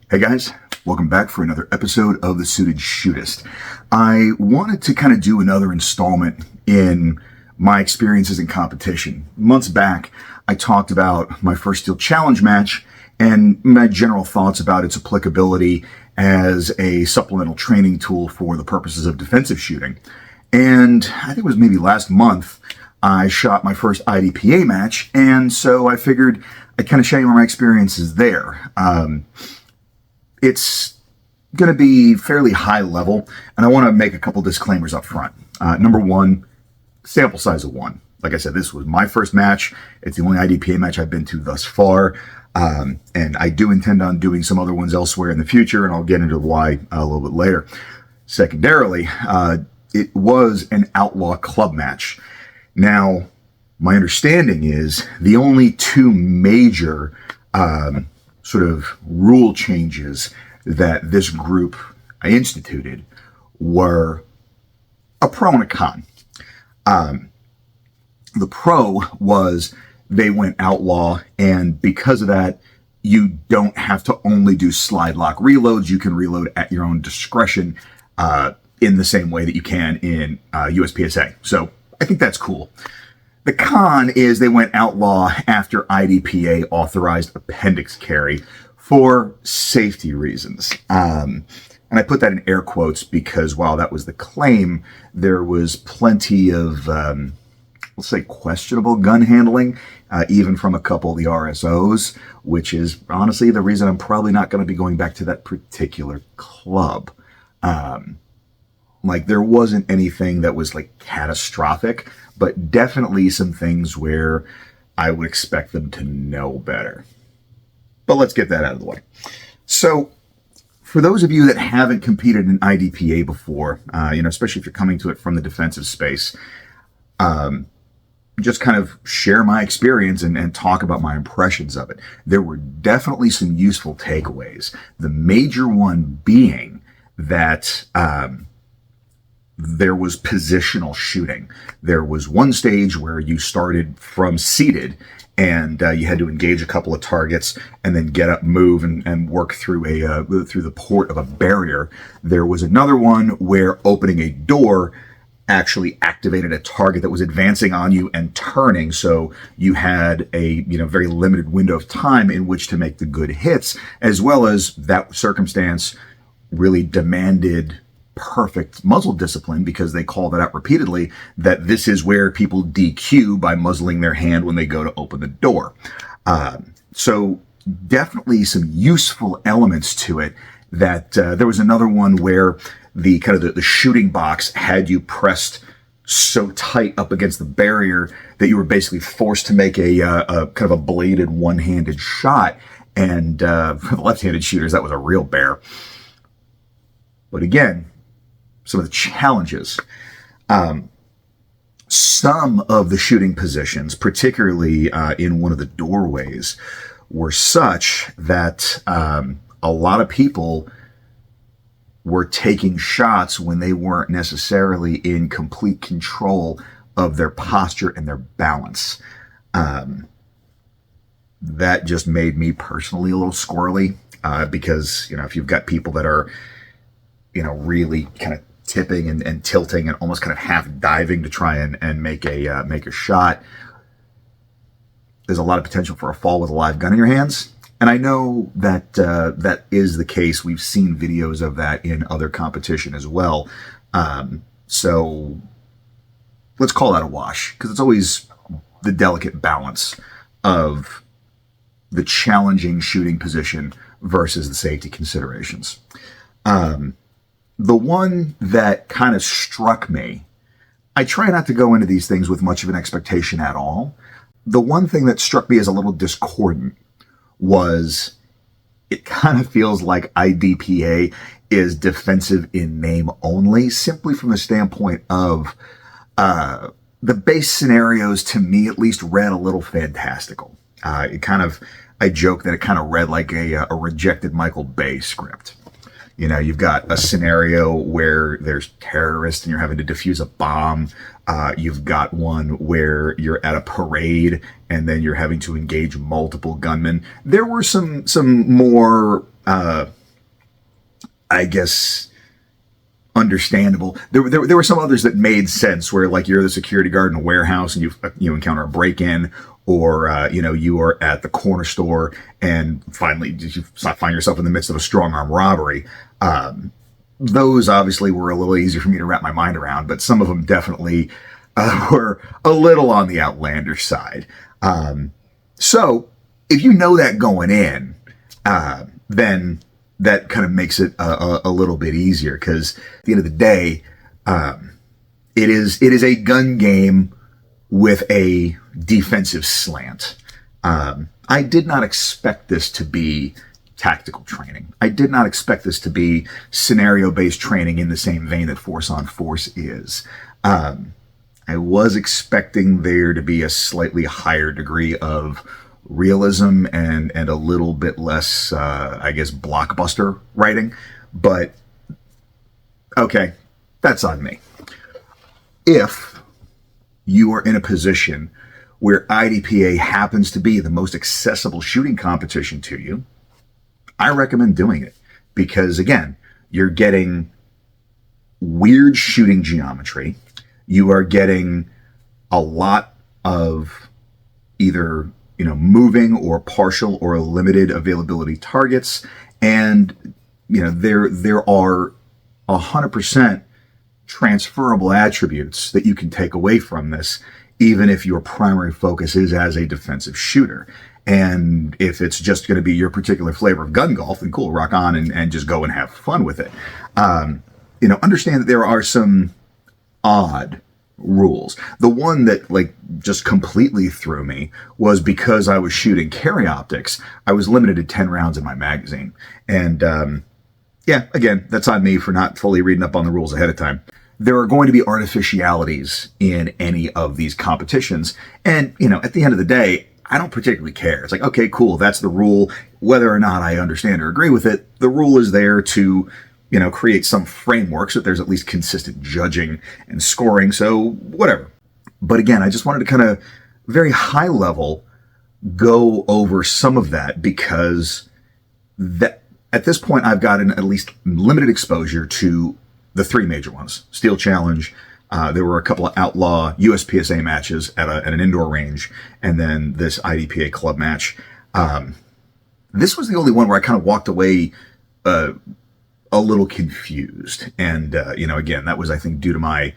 Hey guys, welcome back for another episode of The Suited Shootist. I wanted to kind of do another installment in my experiences in competition. Months back, I talked about my first Steel Challenge match and my general thoughts about its applicability as a supplemental training tool for the purposes of defensive shooting. And I think it was maybe last month, I shot my first IDPA match, and so I figured I'd kind of share my experiences there. It's going to be fairly high level, and I want to make a couple disclaimers up front. Number one, sample size of one. Like I said, this was my first match. It's the only IDPA match I've been to thus far, and I do intend on doing some other ones elsewhere in the future, and I'll get into why a little bit later. Secondarily, it was an outlaw club match. Now, my understanding is the only two major sort of rule changes that this group I instituted were a pro and a con. The pro was they went outlaw, and because of that, you don't have to only do slide lock reloads. You can reload at your own discretion in the same way that you can in USPSA. So I think that's cool. The con is they went outlaw after IDPA authorized appendix carry for safety reasons. And I put that in air quotes because while that was the claim, there was plenty of, let's say, questionable gun handling, even from a couple of the RSOs, which is honestly the reason I'm probably not going to be going back to that particular club. Like, there wasn't anything that was like catastrophic, but definitely some things where I would expect them to know better. But let's get that out of the way. So, for those of you that haven't competed in IDPA before, especially if you're coming to it from the defensive space, just kind of share my experience and talk about my impressions of it. There were definitely some useful takeaways. The major one being that there was positional shooting. There was one stage where you started from seated and you had to engage a couple of targets and then get up, move, and work through through the port of a barrier. There was another one where opening a door actually activated a target that was advancing on you and turning, so you had a very limited window of time in which to make the good hits, as well as that circumstance really demanded perfect muzzle discipline because they call that out repeatedly, that this is where people DQ by muzzling their hand when they go to open the door. So definitely some useful elements to it. That there was another one where the kind of the shooting box had you pressed so tight up against the barrier that you were basically forced to make a kind of a bladed one-handed shot. And for the left-handed shooters, that was a real bear. But again, some of the challenges. Some of the shooting positions, particularly in one of the doorways, were such that a lot of people were taking shots when they weren't necessarily in complete control of their posture and their balance. That just made me personally a little squirrely because, if you've got people that are, really kind of tipping and tilting and almost kind of half diving to try and make a shot, there's a lot of potential for a fall with a live gun in your hands. And I know that that is the case. We've seen videos of that in other competition as well. So let's call that a wash, because it's always the delicate balance of the challenging shooting position versus the safety considerations. The one that kind of struck me, I try not to go into these things with much of an expectation at all. The one thing that struck me as a little discordant was it kind of feels like IDPA is defensive in name only, simply from the standpoint of the base scenarios, to me at least, read a little fantastical. I joke that it kind of read like a rejected Michael Bay script. You've got a scenario where there's terrorists and you're having to defuse a bomb. You've got one where you're at a parade and then you're having to engage multiple gunmen. There were some more I guess, understandable. There were some others that made sense, where like you're the security guard in a warehouse and you encounter a break-in, or you are at the corner store and finally you find yourself in the midst of a strong arm robbery. Those obviously were a little easier for me to wrap my mind around, but some of them definitely were a little on the outlandish side. So if you know that going in, then that kind of makes it a little bit easier, because at the end of the day, it is a gun game with a defensive slant. I did not expect this to be tactical training. I did not expect this to be scenario-based training in the same vein that Force on Force is. I was expecting there to be a slightly higher degree of realism and a little bit less, I guess, blockbuster writing. But, okay, that's on me. If you are in a position where IDPA happens to be the most accessible shooting competition to you, I recommend doing it, because, again, you're getting weird shooting geometry. You are getting a lot of either moving or partial or limited availability targets, and there are 100% transferable attributes that you can take away from this, even if your primary focus is as a defensive shooter. And if it's just going to be your particular flavor of gun golf, then cool, rock on and just go and have fun with it. Understand that there are some odd rules. The one that just completely threw me was, because I was shooting carry optics, I was limited to 10 rounds in my magazine. And again, that's on me for not fully reading up on the rules ahead of time. There are going to be artificialities in any of these competitions. And, at the end of the day, I don't particularly care. It's like, okay, cool, that's the rule. Whether or not I understand or agree with it, the rule is there to create some framework so that there's at least consistent judging and scoring. So whatever. But again, I just wanted to kind of very high level go over some of that, because that at this point I've gotten at least limited exposure to the three major ones. Steel Challenge. There were a couple of outlaw USPSA matches at an indoor range, and then this IDPA club match. This was the only one where I kind of walked away a little confused. And, again, that was, I think, due to my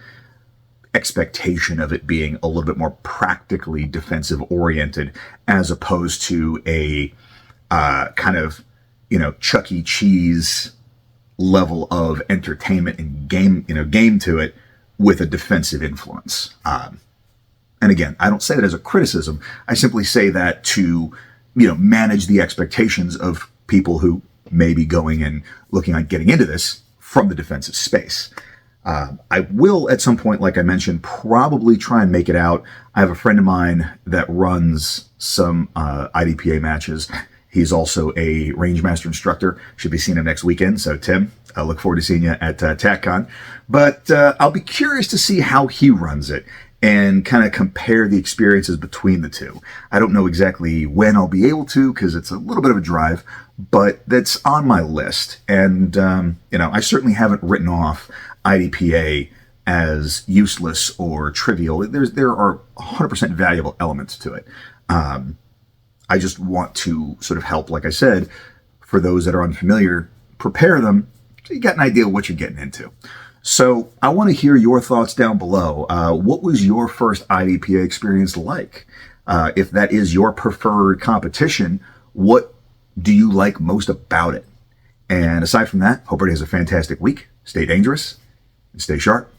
expectation of it being a little bit more practically defensive oriented, as opposed to a kind of, Chuck E. Cheese level of entertainment and game to it with a defensive influence. And again, I don't say that as a criticism. I simply say that to, manage the expectations of people who may be going and looking at getting into this from the defensive space. I will, at some point, like I mentioned, probably try and make it out. I have a friend of mine that runs some IDPA matches. He's also a range master instructor. Should be seeing him next weekend. So, Tim, I look forward to seeing you at TACCon. But I'll be curious to see how he runs it and kind of compare the experiences between the two. I don't know exactly when I'll be able to, because it's a little bit of a drive, but that's on my list. And, I certainly haven't written off IDPA as useless or trivial. There are 100% valuable elements to it. I just want to sort of help, like I said, for those that are unfamiliar, prepare them so you got an idea of what you're getting into. So I want to hear your thoughts down below. What was your first IDPA experience like? If that is your preferred competition, what do you like most about it? And aside from that, hope everybody has a fantastic week. Stay dangerous and stay sharp.